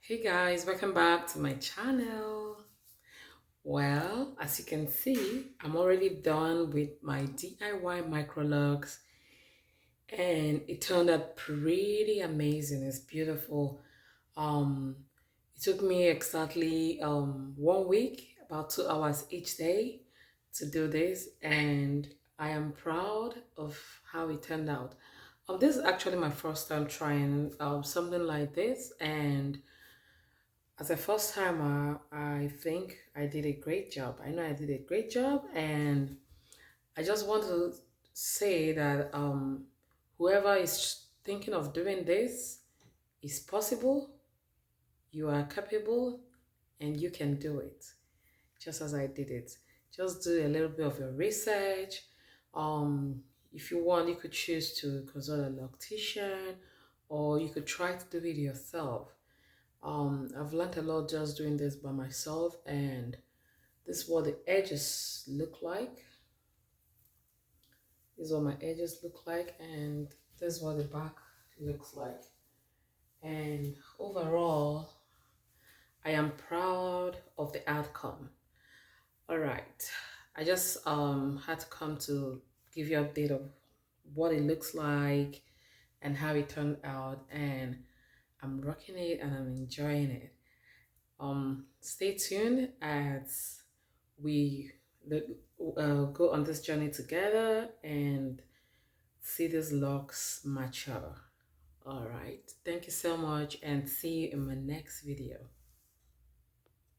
Hey guys, welcome back to my channel. Well, as you can see, I'm already done with my DIY Microlocks and it turned out pretty amazing. It's beautiful. Um, it took me exactly 1 week, about 2 hours each day to do this, and I am proud of how it turned out. This is actually my first time trying something like this, and as a first timer, I think I did a great job. I know I did a great job, and I just want to say that whoever is thinking of doing this is possible, you are capable, and you can do it, just as I did it. Just do a little bit of your research. Um, if you want, you could choose to consult a loctician, or you could try to do it yourself. I've learned a lot just doing this by myself, and this is what the edges look like. This is what my edges look like, and this is what the back looks like. And overall, I am proud of the outcome. All right, I just had to come to give you an update of what it looks like and how it turned out, and I'm rocking it and I'm enjoying it. Stay tuned as we go on this journey together and see these locks mature. All right. Thank you so much and see you in my next video.